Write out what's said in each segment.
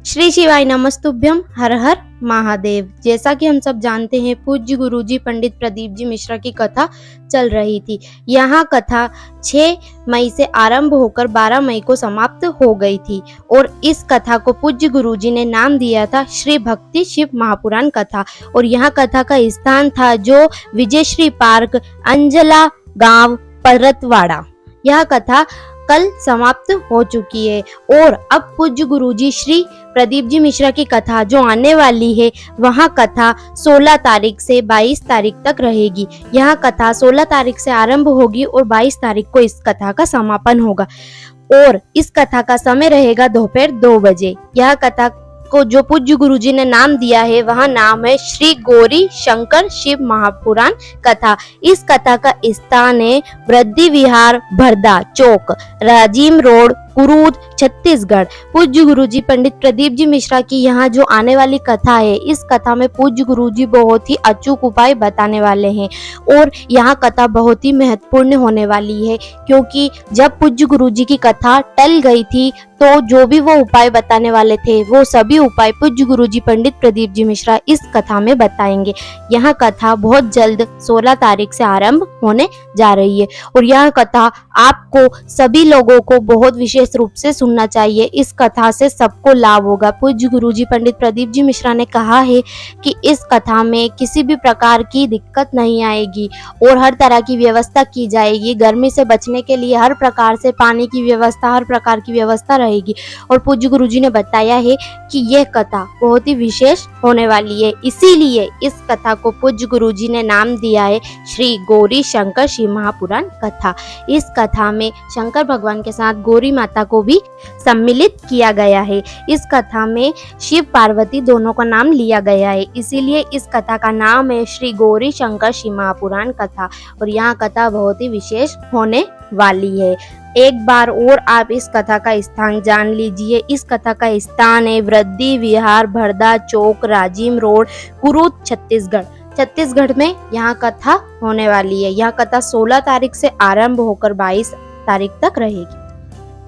श्री शिवाय नमस्तुभ्यम, हर हर महादेव। जैसा कि हम सब जानते हैं, पूज्य गुरुजी पंडित प्रदीप जी मिश्रा की कथा चल रही थी। यहाँ कथा 6 मई से आरंभ होकर 12 मई को समाप्त हो गई थी और इस कथा को पूज्य गुरुजी ने नाम दिया था श्री भक्ति शिव महापुराण कथा। और यहाँ कथा का स्थान था जो विजयश्री पार्क, अंजला गांव, परतवाड़ा। यह कथा कल समाप्त हो चुकी है और अब पूज्य गुरुजी श्री प्रदीप जी मिश्रा की कथा जो आने वाली है, वहाँ कथा 16 तारीख से 22 तारीख तक रहेगी। यह कथा 16 तारीख से आरंभ होगी और 22 तारीख को इस कथा का समापन होगा और इस कथा का समय रहेगा दोपहर 2 बजे। यह कथा को जो पूज्य गुरुजी ने नाम दिया है, वह नाम है श्री गौरी शंकर शिव महापुराण कथा। इस कथा का स्थान है वृद्धि विहार, भरदा चौक, राजीव रोड, कुरूद, छत्तीसगढ़। पूज्य गुरुजी पंडित प्रदीप जी मिश्रा की यहाँ जो आने वाली कथा है, इस कथा में पूज्य गुरुजी बहुत ही अचूक उपाय बताने वाले हैं और यहाँ कथा बहुत ही महत्वपूर्ण होने वाली है, क्योंकि जब पूज्य गुरुजी की कथा टल गई थी तो जो भी वो उपाय बताने वाले थे, वो सभी उपाय पूज्य गुरुजी पंडित प्रदीप जी मिश्रा इस कथा में बताएंगे। यह कथा बहुत जल्द 16 तारीख से आरंभ होने जा रही है और यह कथा आपको सभी लोगों को बहुत विशेष रूप से सुनना चाहिए। इस कथा से सबको लाभ होगा। पूज्य गुरुजी पंडित प्रदीप जी मिश्रा ने कहा है कि इस कथा में किसी भी प्रकार की दिक्कत नहीं आएगी और हर तरह की व्यवस्था की जाएगी। गर्मी से बचने के लिए हर प्रकार से पानी की व्यवस्था, हर प्रकार की व्यवस्था रहेगी। और पूज्य गुरुजी ने बताया है कि यह कथा बहुत ही विशेष होने वाली है, इसीलिए इस कथा को पूज्य गुरुजी ने नाम दिया है श्री गौरी शंकर शिव महापुराण कथा। इस कथा में शंकर भगवान के साथ गौरी माता को भी सम्मिलित किया गया है। इस कथा में शिव पार्वती दोनों का नाम लिया गया है, इसीलिए इस कथा का नाम है श्री गौरी शंकर शिव महापुराण कथा और यहाँ कथा बहुत ही विशेष होने वाली है। एक बार और आप इस कथा का स्थान जान लीजिए। इस कथा का स्थान है वृद्धि विहार, भरदा चौक, राजीव रोड, कुरूद, छत्तीसगढ़। छत्तीसगढ़ में यहाँ कथा होने वाली है। यह कथा 16 तारीख से आरंभ होकर 22 तारीख तक रहेगी।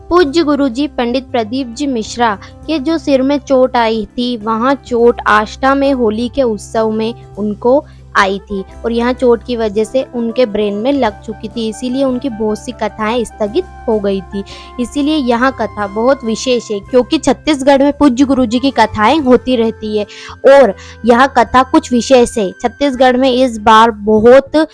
पूज्य गुरुजी पंडित प्रदीप जी मिश्रा के जो सिर में चोट आई थी, वहाँ चोट आष्टा में होली के उत्सव में उनको आई थी और यहाँ चोट की वजह से उनके ब्रेन में लग चुकी थी, इसीलिए उनकी बहुत सी कथाएं स्थगित हो गई थी। इसीलिए यहाँ कथा बहुत विशेष है, क्योंकि छत्तीसगढ़ में पूज्य गुरुजी की कथाएं होती रहती है और यह कथा कुछ विशेष है। छत्तीसगढ़ में इस बार बहुत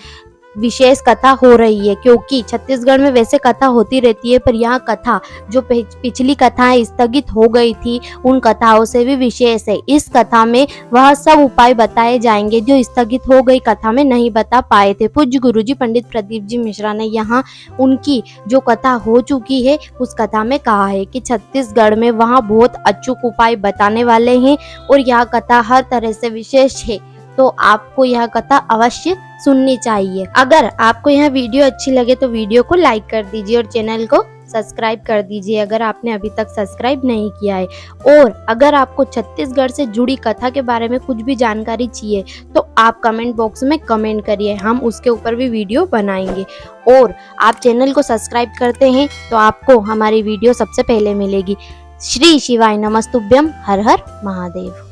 विशेष कथा हो रही है, क्योंकि छत्तीसगढ़ में वैसे कथा होती रहती है, पर यहाँ कथा जो पिछली कथाएं स्थगित हो गई थी, उन कथाओं से भी विशेष है। इस कथा में वह सब उपाय बताए जाएंगे जो स्थगित हो गई कथा में नहीं बता पाए थे। पूज्य गुरुजी पंडित प्रदीप जी मिश्रा ने यहाँ उनकी जो कथा हो चुकी है, उस कथा में कहा है कि छत्तीसगढ़ में वहाँ बहुत अचूक उपाय बताने वाले हैं और यह कथा हर तरह से विशेष है, तो आपको यह कथा अवश्य सुननी चाहिए। अगर आपको यह वीडियो अच्छी लगे तो वीडियो को लाइक कर दीजिए और चैनल को सब्सक्राइब कर दीजिए अगर आपने अभी तक सब्सक्राइब नहीं किया है। और अगर आपको छत्तीसगढ़ से जुड़ी कथा के बारे में कुछ भी जानकारी चाहिए तो आप कमेंट बॉक्स में कमेंट करिए, हम उसके ऊपर भी वीडियो बनाएंगे। और आप चैनल को सब्सक्राइब करते हैं तो आपको हमारी वीडियो सबसे पहले मिलेगी। श्री शिवाय नमस्तुभ्यम, हर हर महादेव।